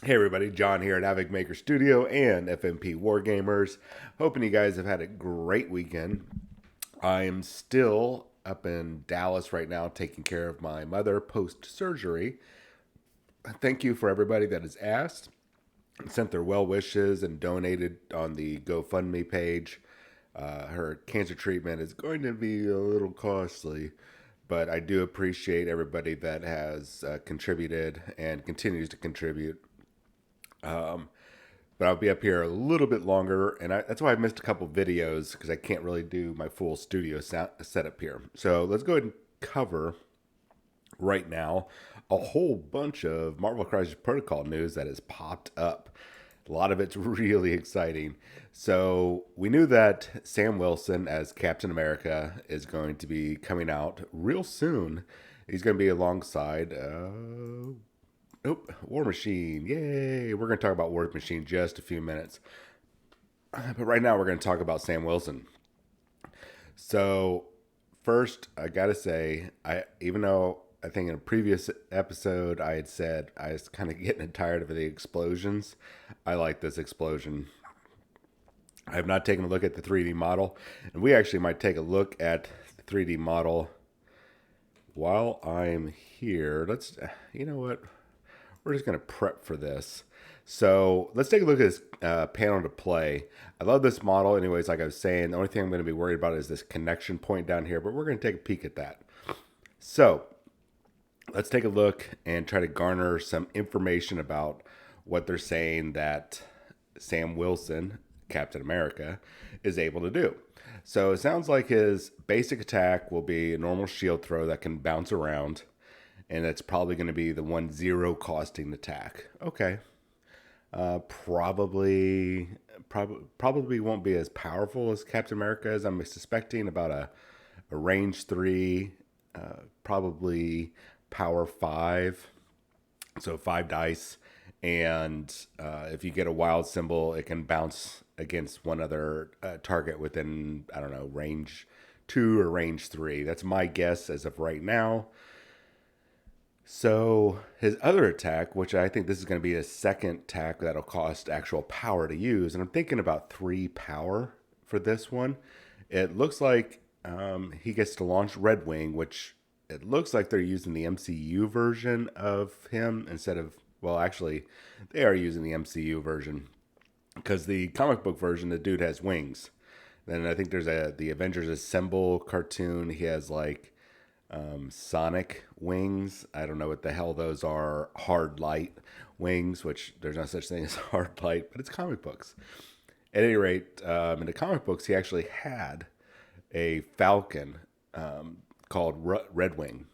Hey everybody, John here at Havoc Maker Studio and FNP Wargamers. Hoping you guys have had a great weekend. I am still up in Dallas right now taking care of my mother post surgery. Thank you for everybody that has asked, sent their well wishes, and donated on the GoFundMe page. Her cancer treatment is going to be a little costly, but I do appreciate everybody that has contributed and continues to contribute. But I'll be up here a little bit longer, and that's why I missed a couple videos because I can't really do my full studio setup here. So let's go ahead and cover right now a whole bunch of Marvel Crisis Protocol news that has popped up. A lot of it's really exciting. So we knew that Sam Wilson as Captain America is going to be coming out real soon. He's going to be alongside War Machine. Yay! We're going to talk about War Machine in just a few minutes. But right now we're going to talk about Sam Wilson. So, first, I got to say, even though I think in a previous episode I had said I was kind of getting tired of the explosions, I like this explosion. I have not taken a look at the 3D model, and we actually might take a look at the 3D model while I'm here. You know what? We're just going to prep for this. So let's take a look at this panel to play. I love this model. Anyways, like I was saying, the only thing I'm going to be worried about is this connection point down here, but we're going to take a peek at that. So let's take a look and try to garner some information about what they're saying that Sam Wilson, Captain America, is able to do. So it sounds like his basic attack will be a normal shield throw that can bounce around, and that's probably going to be the 1-0 costing attack. Okay. Probably won't be as powerful as Captain America is. I'm suspecting about a range 3, probably power 5, so 5 dice. And if you get a wild symbol, it can bounce against one other target within, I don't know, range 2 or range 3. That's my guess as of right now. So his other attack, which I think this is going to be a second attack that'll cost actual power to use, and I'm thinking about 3 power for this one. It looks like he gets to launch Red Wing, which it looks like they're using the MCU version of him instead of, well, actually, they are using the MCU version because the comic book version, the dude has wings. Then I think there's the Avengers Assemble cartoon. He has like Sonic wings. I don't know what the hell those are. Hard light wings, which there's no such thing as hard light, but it's comic books. At any rate, in the comic books, he actually had a Falcon called Red Wing,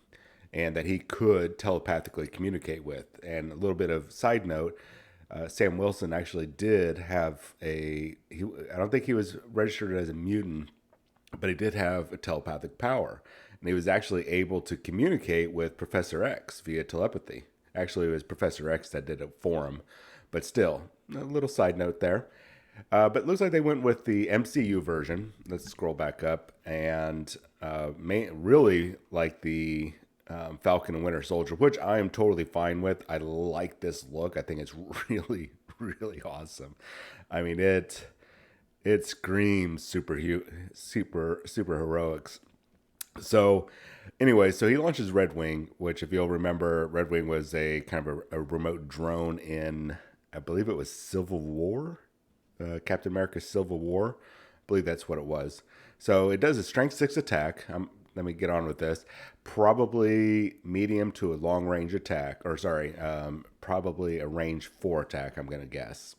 and that he could telepathically communicate with. And a little bit of side note, Sam Wilson actually did have I don't think he was registered as a mutant, but he did have a telepathic power. And he was actually able to communicate with Professor X via telepathy. Actually, it was Professor X that did it for him. But still, a little side note there. But it looks like they went with the MCU version. Let's scroll back up. And really like the Falcon and Winter Soldier, which I am totally fine with. I like this look. I think it's really, really awesome. I mean, it screams super heroics. So anyway, so he launches Red Wing, which if you'll remember, Red Wing was a kind of a remote drone in, I believe it was Civil War, Captain America's Civil War. I believe that's what it was. So it does a strength 6 attack. Let me get on with this. Probably medium to a long range attack, or sorry, probably a range 4 attack, I'm going to guess.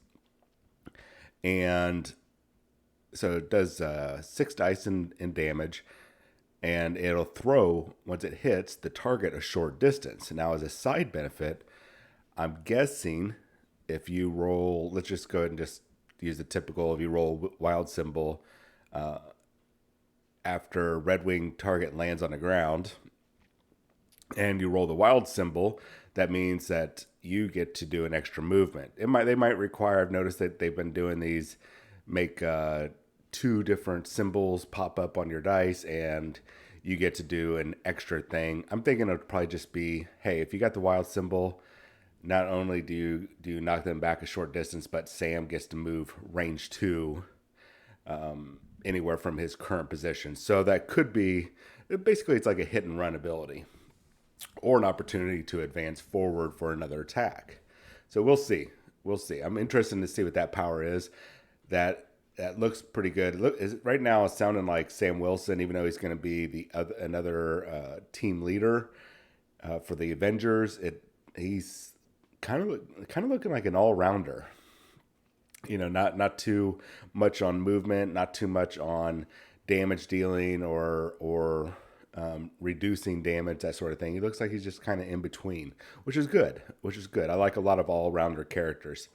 And so it does 6 dice in damage. And it'll throw, once it hits, the target a short distance. Now, as a side benefit, I'm guessing if you roll, let's just go ahead and just use the typical, if you roll wild symbol after Red Wing target lands on the ground, and you roll the wild symbol, that means that you get to do an extra movement. They might require, I've noticed that they've been doing these, make 2 different symbols pop up on your dice, and you get to do an extra thing. I'm thinking it would probably just be, hey, if you got the wild symbol, not only do you knock them back a short distance, but Sam gets to move range 2 anywhere from his current position. So that could be basically it's like a hit and run ability or an opportunity to advance forward for another attack. So we'll see. We'll see. I'm interested to see what that power is. That looks pretty good. Right now it's sounding like Sam Wilson, even though he's going to be another team leader for the Avengers. He's kind of looking like an all rounder. Not too much on movement, not too much on damage dealing or reducing damage, that sort of thing. He looks like he's just kind of in between, which is good. Which is good. I like a lot of all rounder characters.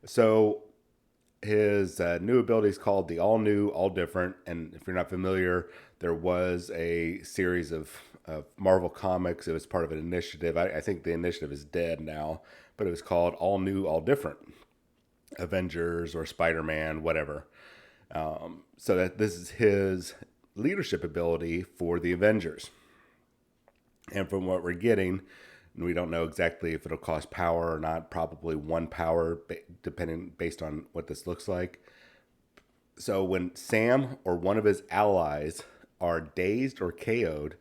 So his new ability is called the All New, All Different. And if you're not familiar, there was a series of Marvel comics. It was part of an initiative. I think the initiative is dead now, but it was called All New, All Different. Avengers or Spider-Man, whatever. So that this is his leadership ability for the Avengers. And from what we're getting, we don't know exactly if it'll cost power or not. Probably 1 power, based on what this looks like. So when Sam or one of his allies are dazed or KO'd,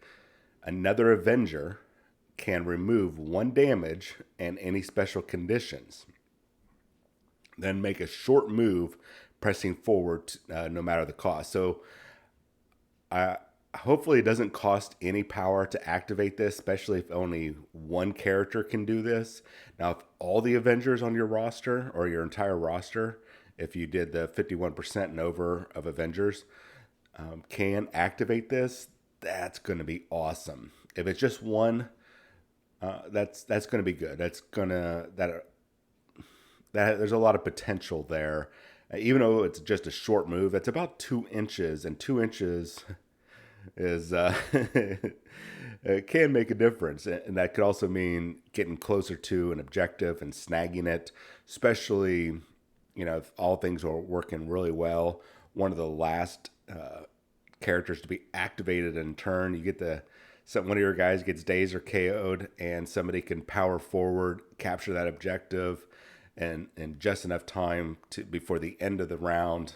another Avenger can remove 1 damage and any special conditions. Then make a short move, pressing forward no matter the cost. So hopefully it doesn't cost any power to activate this, especially if only 1 character can do this. Now, if all the Avengers on your roster or your entire roster, if you did the 51% and over of Avengers, can activate this, that's going to be awesome. If it's just 1, that's going to be good. There's a lot of potential there. Even though it's just a short move, it's about 2 inches, and 2 inches is it can make a difference, and that could also mean getting closer to an objective and snagging it. Especially, if all things are working really well, one of the last characters to be activated in turn, you get one of your guys gets dazed or KO'd, and somebody can power forward, capture that objective. And just enough time before the end of the round,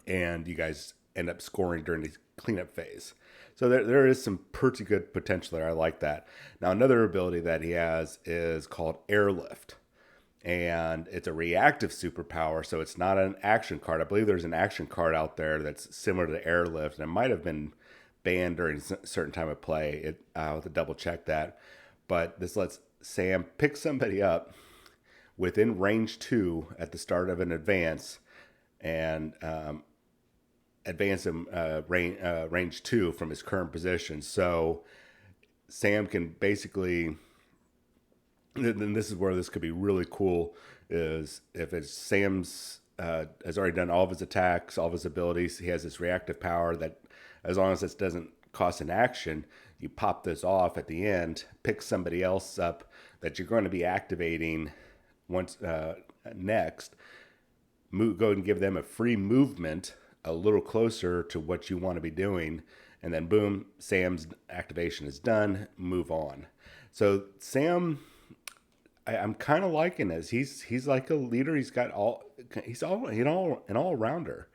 and you guys end up scoring during the cleanup phase. So there is some pretty good potential there. I like that. Now, another ability that he has is called Airlift, and it's a reactive superpower, so it's not an action card. I believe there's an action card out there that's similar to Airlift, and it might have been banned during a certain time of play. I'll have to double check that. But this lets Sam pick somebody up within range 2 at the start of an advance, and advance him range 2 from his current position. So Sam can basically, and this is where this could be really cool, is if it's Sam's has already done all of his attacks, all of his abilities, he has this reactive power that as long as this doesn't cost an action, you pop this off at the end, pick somebody else up that you're going to be activating once next, go and give them a free movement a little closer to what you want to be doing, and then boom, Sam's activation is done. Move on. So Sam, I'm kind of liking this. He's like a leader. He's an all rounder.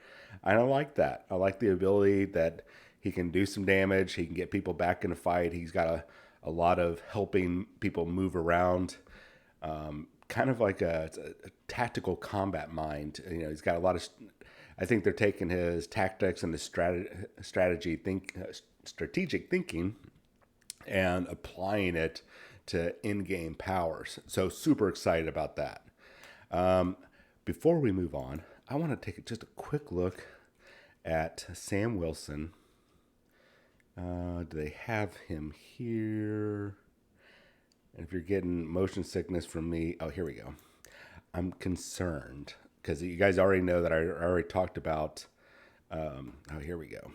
I don't like that. I like the ability that he can do some damage. He can get people back in a fight. He's got a lot of helping people move around. Kind of like a tactical combat mind. He's got a lot of. I think they're taking his tactics and his strategic thinking, and applying it to in-game powers. So super excited about that. Before we move on, I want to take just a quick look at Sam Wilson. Do they have him here? And if you're getting motion sickness from me, oh, here we go. I'm concerned because you guys already know that I already talked about. Here we go.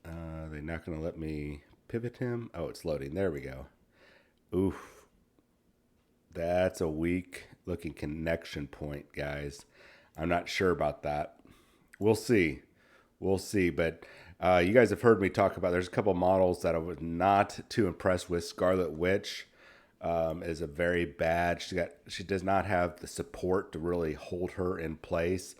They're not going to let me pivot him. Oh, it's loading. There we go. Oof. That's a weak looking connection point, guys. I'm not sure about that. We'll see. But you guys have heard me talk about, there's a couple models that I was not too impressed with. Scarlet Witch. is a very bad. She does not have the support to really hold her in place,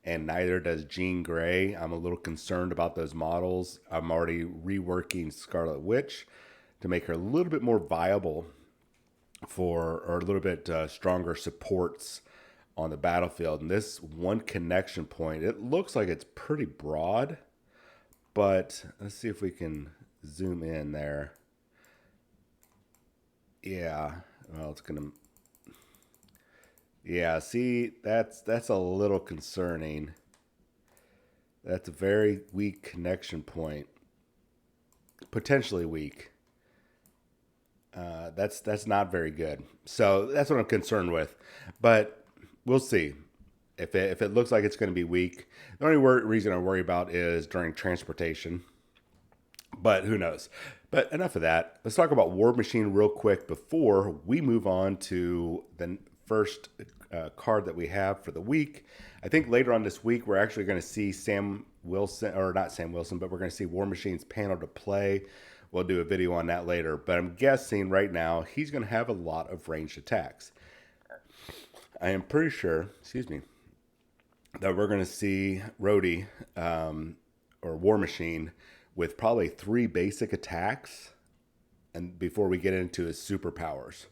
and neither does Jean Grey. I'm a little concerned about those models. I'm already reworking Scarlet Witch to make her a little bit more viable or a little bit stronger supports on the battlefield. And this one connection point, it looks like it's pretty broad, but let's see if we can zoom in there. Yeah, well, it's gonna. Yeah, see, that's a little concerning. That's a very weak connection point, potentially weak. That's not very good. So that's what I'm concerned with. But we'll see. If it looks like it's going to be weak, the only reason I worry about is during transportation. But who knows? But enough of that. Let's talk about War Machine real quick before we move on to the first card that we have for the week. I think later on this week, we're actually going to see Sam Wilson, or not Sam Wilson, but we're going to see War Machine's panel to play. We'll do a video on that later. But I'm guessing right now he's going to have a lot of ranged attacks. I am pretty sure, excuse me, that we're going to see Rhodey or War Machine with probably 3 basic attacks, and before we get into his superpowers,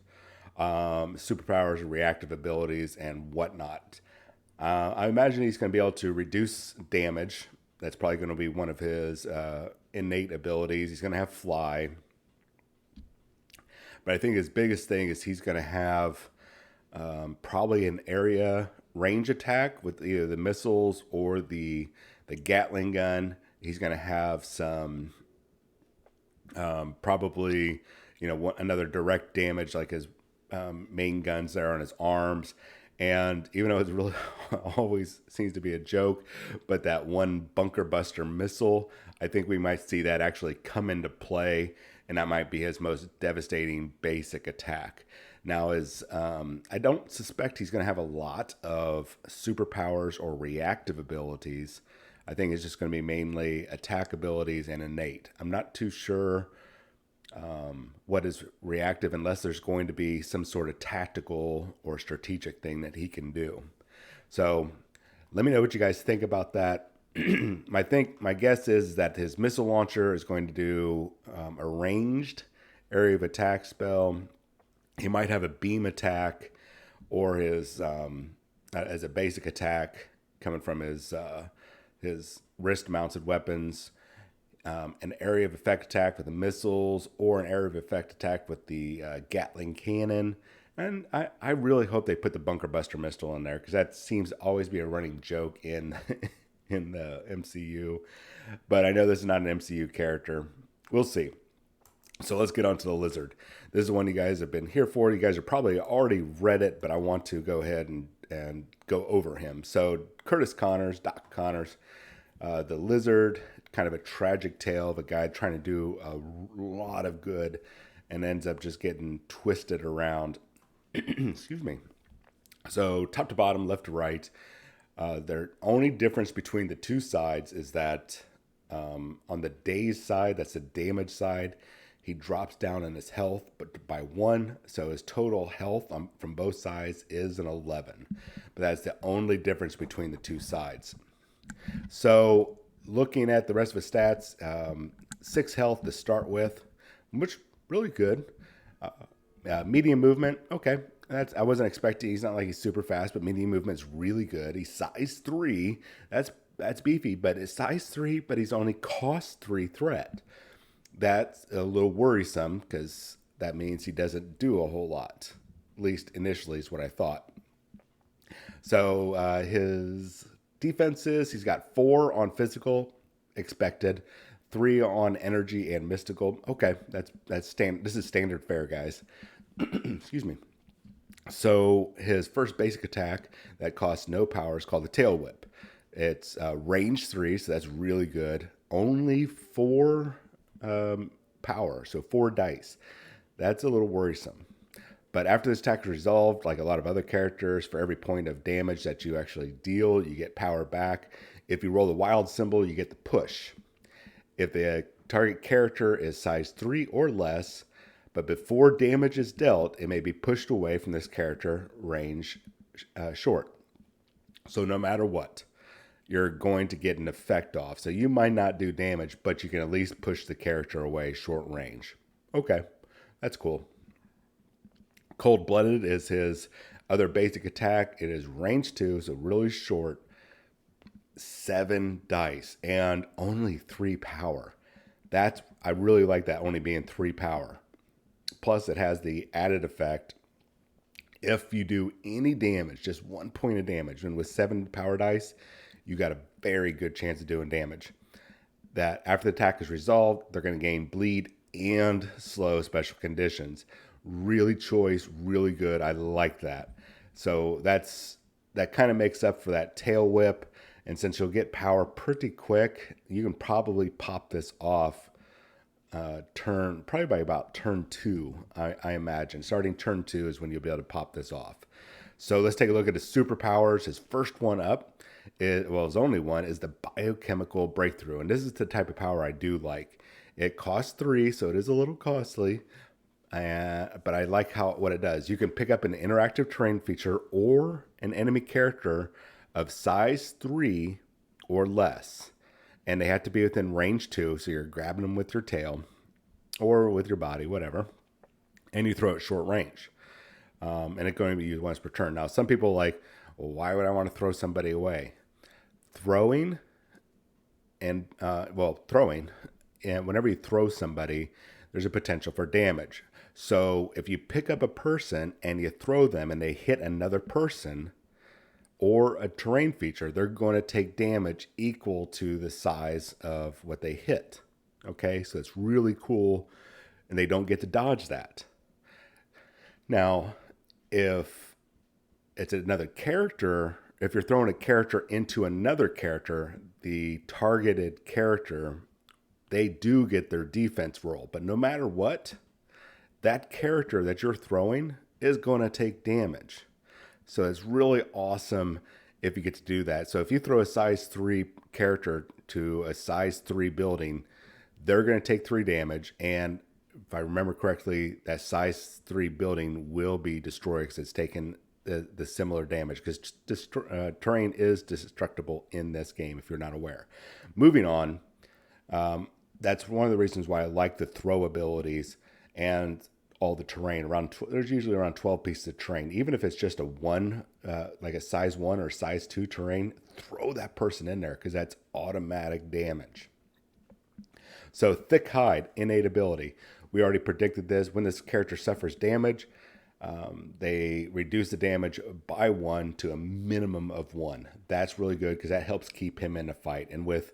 reactive abilities, and whatnot. I imagine he's going to be able to reduce damage. That's probably going to be one of his innate abilities. He's going to have fly. But I think his biggest thing is he's going to have probably an area range attack with either the missiles or the Gatling gun. He's going to have some probably, another direct damage like his main guns there on his arms. And even though it's really always seems to be a joke, but that one bunker buster missile, I think we might see that actually come into play, and that might be his most devastating basic attack. Now, I don't suspect he's going to have a lot of superpowers or reactive abilities. I think it's just going to be mainly attack abilities and innate. I'm not too sure what is reactive unless there's going to be some sort of tactical or strategic thing that he can do. So let me know what you guys think about that. My guess is that his missile launcher is going to do a ranged area of attack spell. He might have a beam attack or his as a basic attack coming from his wrist mounted weapons, an area of effect attack with the missiles, or an area of effect attack with the Gatling cannon. And I really hope they put the bunker buster missile in there, because that seems to always be a running joke in in the MCU. But I know this is not an MCU character. We'll see. So let's get on to the Lizard. This is one you guys have been here for. You guys have probably already read it, but I want to go ahead and go over him. So Doc Connors, the Lizard, kind of a tragic tale of a guy trying to do a lot of good and ends up just getting twisted around. Excuse me. So top to bottom, left to right, the only difference between the two sides is that on the daze side, that's the damage side, he drops down in his health, but by 1. So his total health from both sides is an 11. But that's the only difference between the two sides. So looking at the rest of his stats, 6 health to start with, which really good. Medium movement, okay. I wasn't expecting. He's not like he's super fast, but medium movement's really good. He's size 3. That's beefy, but it's size 3, but he's only cost 3 threat. That's a little worrisome because that means he doesn't do a whole lot. At least initially is what I thought. So his defenses, he's got 4 on physical, expected, 3 on energy and mystical. Okay, that's standard. This is standard fare, guys. Excuse me. So his first basic attack that costs no power is called the Tail Whip. It's range 3, so that's really good. Only 4 power, so 4 dice. That's a little worrisome. But after this attack is resolved, like a lot of other characters, for every point of damage that you actually deal, you get power back. If you roll the wild symbol, you get the push. If the target character is size 3 or less, but before damage is dealt, it may be pushed away from this character range short. So no matter what, you're going to get an effect off. So you might not do damage, but you can at least push the character away short range. Okay, that's cool. Cold Blooded is his other basic attack. It is range 2, so really short. 7 dice and only 3 power. I really like that only being 3 power. Plus, it has the added effect. If you do any damage, just 1 point of damage, and with 7 power dice, you got a very good chance of doing damage. That after the attack is resolved, they're going to gain bleed and slow special conditions. Really choice, really good. I like that. So that kind of makes up for that tail whip. And since you'll get power pretty quick, you can probably pop this off probably by about turn 2, I imagine. Starting turn 2 is when you'll be able to pop this off. So let's take a look at his superpowers. His first one up, his only one, is the biochemical breakthrough. And this is the type of power I do like. It costs 3, so it is a little costly. But I like what it does. You can pick up an interactive terrain feature or an enemy character of size 3 or less. And they have to be within range 2, so you're grabbing them with your tail or with your body, whatever. And you throw it short range. And it's going to be used once per turn. Now, some people are like, well, why would I want to throw somebody away? Throwing, and whenever you throw somebody, there's a potential for damage. So if you pick up a person and you throw them and they hit another person or a terrain feature, they're going to take damage equal to the size of what they hit. Okay, so it's really cool, and they don't get to dodge that. Now, if it's another character, if you're throwing a character into another character, the targeted character, they do get their defense roll. But no matter what, that character that you're throwing is going to take damage. So it's really awesome if you get to do that. So if you throw a size 3 character to a size 3 building, they're going to take 3 damage. And if I remember correctly, that size 3 building will be destroyed because it's taken the similar damage, because terrain is destructible in this game if you're not aware. Moving on, that's one of the reasons why I like the throw abilities and all the terrain. There's usually around 12 pieces of terrain. Even if it's just a 1, like a size 1 or size 2 terrain, throw that person in there because that's automatic damage. So thick hide, innate ability. We already predicted this. When this character suffers damage, they reduce the damage by 1 to a minimum of 1. That's really good because that helps keep him in a fight. And with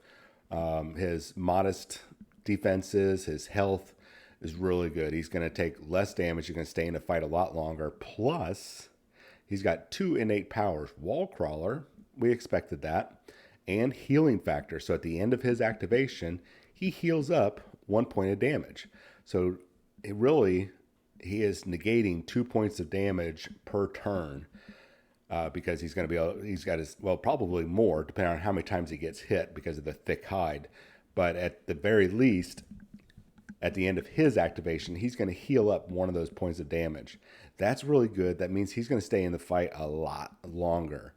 his modest defenses, his health is really good. He's going to take less damage. He's going to stay in the fight a lot longer. Plus, he's got 2 innate powers. Wall Crawler, we expected that, and Healing Factor. So at the end of his activation, he heals up 1 point of damage. So he is negating 2 points of damage per turn because he's going to he's got probably more depending on how many times he gets hit because of the thick hide. But at the very least, at the end of his activation, he's going to heal up 1 of those points of damage. That's really good. That means he's going to stay in the fight a lot longer.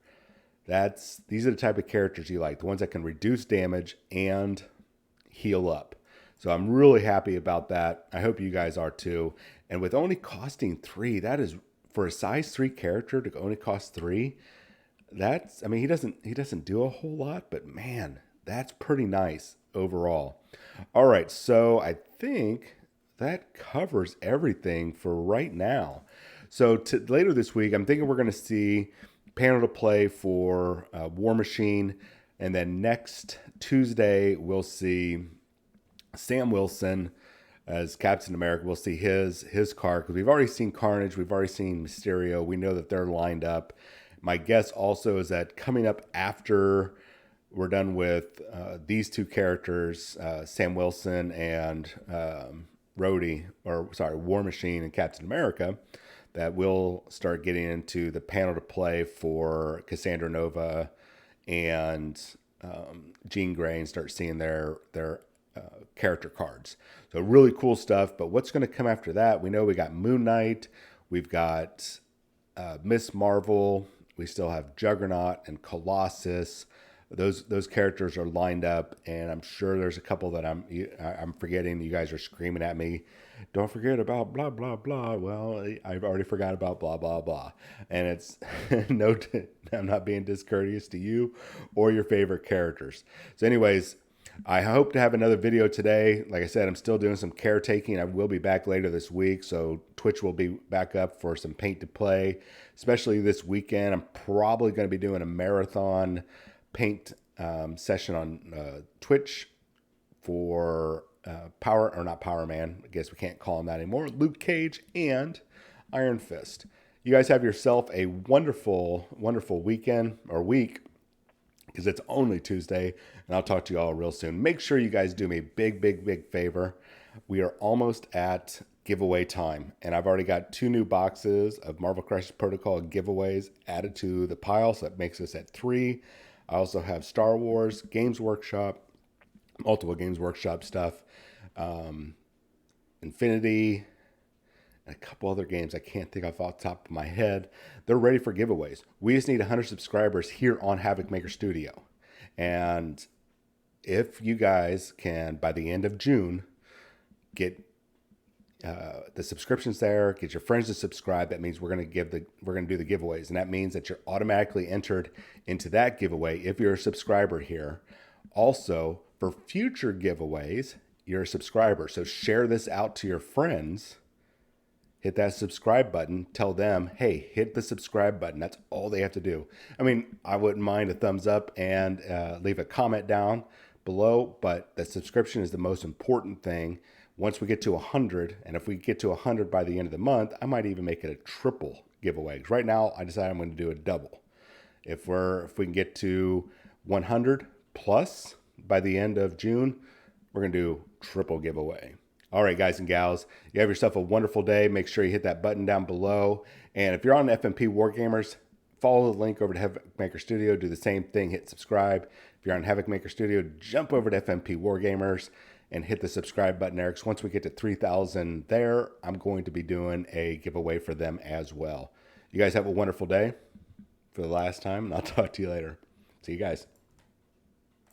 These are the type of characters you like, the ones that can reduce damage and heal up. So I'm really happy about that. I hope you guys are too. And with only costing 3, that is, for a size 3 character to only cost 3, he doesn't do a whole lot, but man, that's pretty nice overall. All right, so I think that covers everything for right now. So later this week, I'm thinking we're going to see panel to play for War Machine, and then next Tuesday we'll see Sam Wilson as Captain America. We'll see his card because we've already seen Carnage, we've already seen Mysterio. We know that they're lined up. My guess also is that coming up after we're done with these 2 characters, Sam Wilson and War Machine and Captain America, that we'll start getting into the panel to play for Cassandra Nova and Jean Grey and start seeing their character cards. So really cool stuff. But what's going to come after that? We know we got Moon Knight, we've got Miss Marvel, we still have Juggernaut and Colossus. Those characters are lined up, and I'm sure there's a couple that I'm forgetting. You guys are screaming at me, don't forget about blah blah blah. Well, I've already forgot about blah blah blah, and it's no, I'm not being discourteous to you or your favorite characters. So, anyways, I hope to have another video today. Like I said, I'm still doing some caretaking. I will be back later this week, so Twitch will be back up for some paint to play, especially this weekend. I'm probably going to be doing a marathon paint session on Twitch for Power, or not Power Man, I guess we can't call him that anymore, Luke Cage and Iron Fist. You guys have yourself a wonderful, wonderful weekend or week, because it's only Tuesday, and I'll talk to you all real soon. Make sure you guys do me a big, big, big favor. We are almost at giveaway time, and I've already got 2 new boxes of Marvel Crisis Protocol giveaways added to the pile, so that makes us at 3. I also have Star Wars, Games Workshop, multiple Games Workshop stuff, Infinity, and a couple other games I can't think of off the top of my head. They're ready for giveaways. We just need 100 subscribers here on Havoc Maker Studio. And if you guys can, by the end of June, get the subscriptions there, get your friends to subscribe, that means we're going to do the giveaways. And that means that you're automatically entered into that giveaway if you're a subscriber here. Also, for future giveaways, you're a subscriber. So share this out to your friends. Hit that subscribe button. Tell them, hey, hit the subscribe button. That's all they have to do. I mean, I wouldn't mind a thumbs up and leave a comment down below, but the subscription is the most important thing. Once we get to 100, and if we get to 100 by the end of the month, I might even make it a triple giveaway. Right now, I decided I'm going to do a double. If we can get to 100 plus by the end of June, we're going to do triple giveaway. All right, guys and gals, you have yourself a wonderful day. Make sure you hit that button down below. And if you're on FNP Wargamers, follow the link over to Havoc Maker Studio. Do the same thing. Hit subscribe. If you're on Havoc Maker Studio, jump over to FNP Wargamers and hit the subscribe button there. Because once we get to 3,000 there, I'm going to be doing a giveaway for them as well. You guys have a wonderful day for the last time, and I'll talk to you later. See you guys.